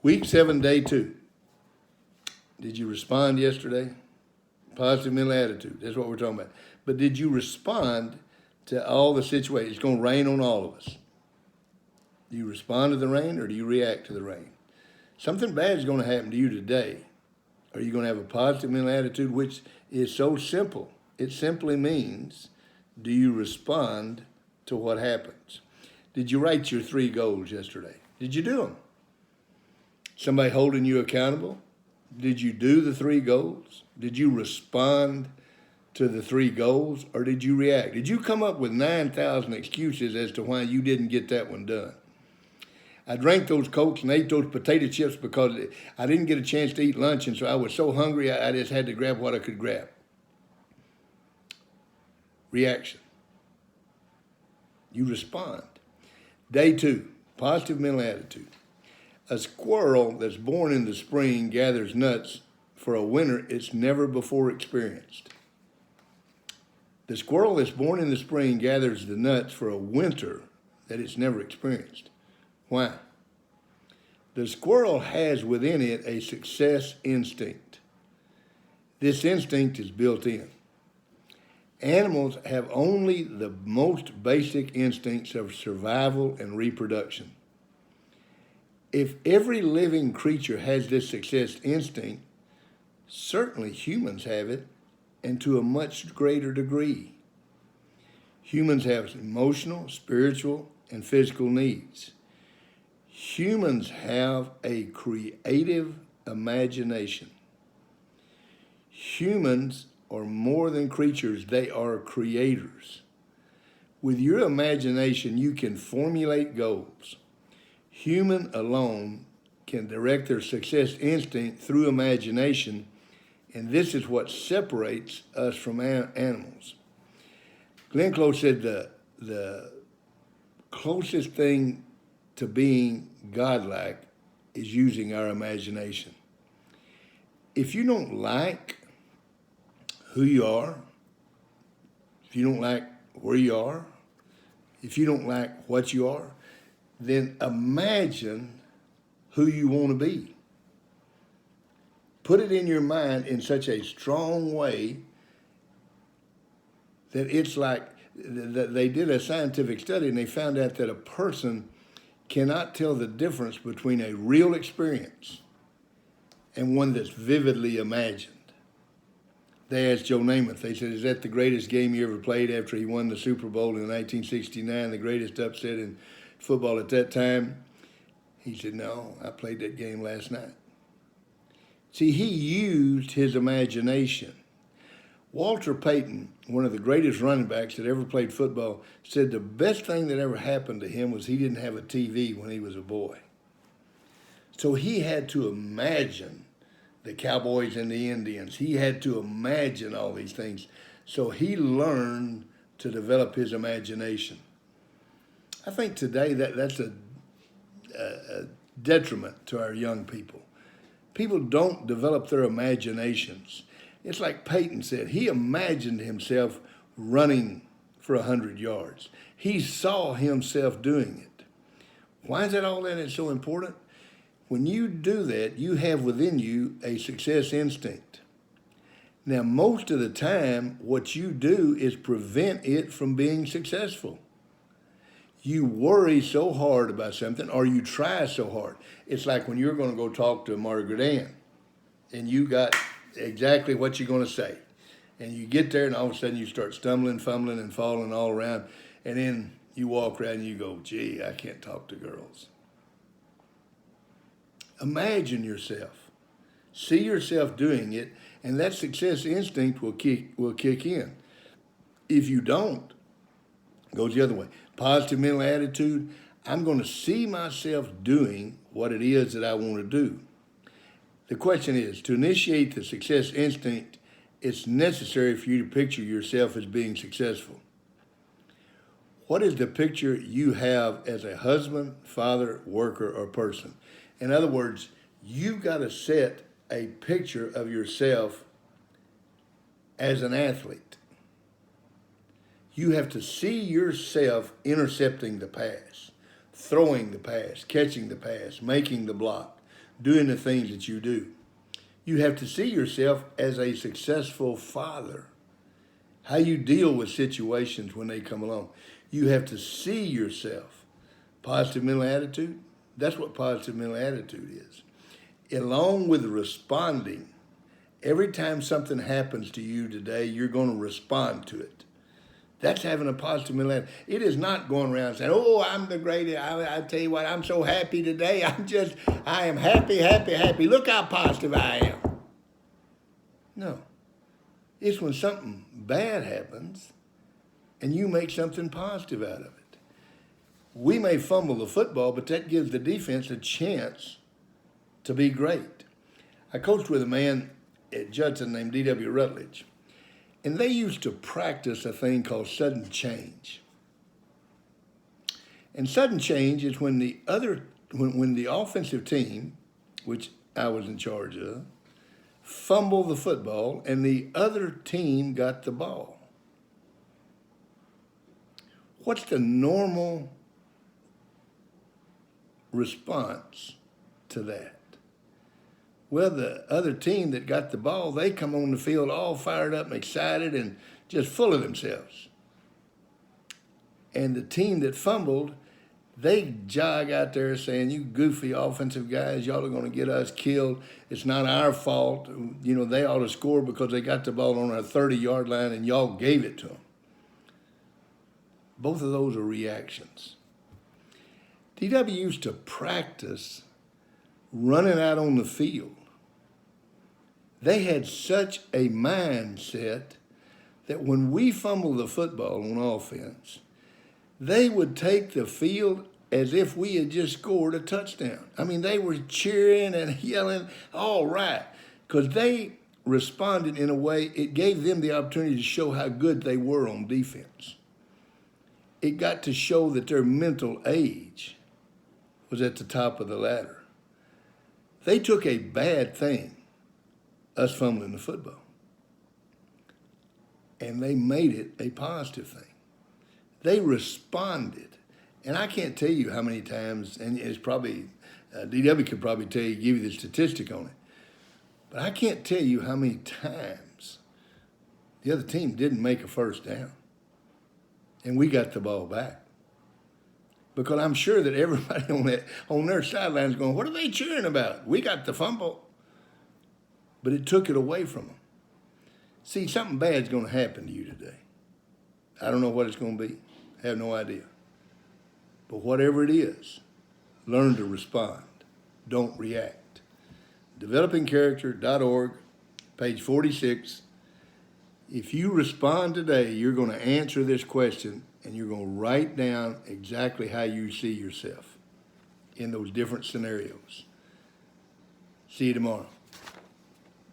Week 7, day 2. Did you respond yesterday? Positive mental attitude. That's what we're talking about. But did you respond to all the situations? It's going to rain on all of us. Do you respond to the rain or do you react to the rain? Something bad is going to happen to you today. Are you going to have a positive mental attitude, which is so simple? It simply means, do you respond to what happens? Did you write your 3 goals yesterday? Did you do them? Somebody holding you accountable? Did you do the 3 goals? Did you respond to the 3 goals, or did you react? Did you come up with 9,000 excuses as to why you didn't get that one done? I drank those Cokes and ate those potato chips because I didn't get a chance to eat lunch, and so I was so hungry I just had to grab what I could grab. Reaction. You respond. Day 2, positive mental attitude. A squirrel that's born in the spring gathers nuts for a winter it's never before experienced. The squirrel that's born in the spring gathers the nuts for a winter that it's never experienced. Why? The squirrel has within it a success instinct. This instinct is built in. Animals have only the most basic instincts of survival and reproduction. If every living creature has this success instinct, certainly humans have it, and to a much greater degree. Humans have emotional, spiritual, and physical needs. Humans have a creative imagination. Humans are more than creatures, they are creators. With your imagination, you can formulate goals. Human alone can direct their success instinct through imagination, and this is what separates us from animals. Glenn Close said the closest thing to being godlike is using our imagination. If you don't like who you are, if you don't like where you are, if you don't like what you are, then imagine who you want to be. Put it in your mind in such a strong way that it's like they did a scientific study and they found out that a person cannot tell the difference between a real experience and one that's vividly imagined. They asked Joe Namath, they said, is that the greatest game you ever played after he won the Super Bowl in 1969, the greatest upset in football at that time? He said, no, I played that game last night. See, he used his imagination. Walter Payton, one of the greatest running backs that ever played football, said the best thing that ever happened to him was he didn't have a TV when he was a boy. So he had to imagine the Cowboys and the Indians. He had to imagine all these things. So he learned to develop his imagination. I think today that's a detriment to our young people. People don't develop their imaginations. It's like Peyton said, he imagined himself running for 100 yards. He saw himself doing it. Why is that all that is so important? When you do that, you have within you a success instinct. Now, most of the time, what you do is prevent it from being successful. You worry so hard about something, or you try so hard. It's like when you're going to go talk to Margaret Ann, and you got exactly what you're going to say. And you get there, and all of a sudden you start stumbling, fumbling, and falling all around. And then you walk around and you go, gee, I can't talk to girls. Imagine yourself. See yourself doing it, and that success instinct will kick in. If you don't, it goes the other way. Positive mental attitude, I'm going to see myself doing what it is that I want to do. The question is, to initiate the success instinct, it's necessary for you to picture yourself as being successful. What is the picture you have as a husband, father, worker, or person? In other words, you've got to set a picture of yourself as an athlete. You have to see yourself intercepting the pass, throwing the pass, catching the pass, making the block, doing the things that you do. You have to see yourself as a successful father. How you deal with situations when they come along. You have to see yourself. Positive mental attitude, that's what positive mental attitude is. Along with responding, every time something happens to you today, you're going to respond to it. That's having a positive mental attitude. It is not going around saying, oh, I'm the greatest. I tell you what, I'm so happy today. I am happy, happy, happy. Look how positive I am. No. It's when something bad happens and you make something positive out of it. We may fumble the football, but that gives the defense a chance to be great. I coached with a man at Judson named D.W. Rutledge, and they used to practice a thing called sudden change. And sudden change is when the offensive team, which I was in charge of, fumbled the football and the other team got the ball. What's the normal response to that? Well, the other team that got the ball, they come on the field all fired up and excited and just full of themselves. And the team that fumbled, they jog out there saying, you goofy offensive guys, y'all are going to get us killed. It's not our fault. You know, they ought to score because they got the ball on our 30-yard line and y'all gave it to them. Both of those are reactions. DW used to practice running out on the field. They had such a mindset that when we fumbled the football on offense, they would take the field as if we had just scored a touchdown. I mean, they were cheering and yelling, all right, because they responded in a way, it gave them the opportunity to show how good they were on defense. It got to show that their mental age was at the top of the ladder. They took a bad thing, us fumbling the football, and they made it a positive thing. They responded. And I can't tell you how many times, and it's probably, DW could probably give you the statistic on it, but I can't tell you how many times the other team didn't make a first down, and we got the ball back. Because I'm sure that everybody on their sideline is going, what are they cheering about? We got the fumble. But it took it away from them. See, something bad's going to happen to you today. I don't know what it's going to be. I have no idea. But whatever it is, learn to respond. Don't react. Developingcharacter.org, page 46. If you respond today, you're going to answer this question and you're going to write down exactly how you see yourself in those different scenarios. See you tomorrow.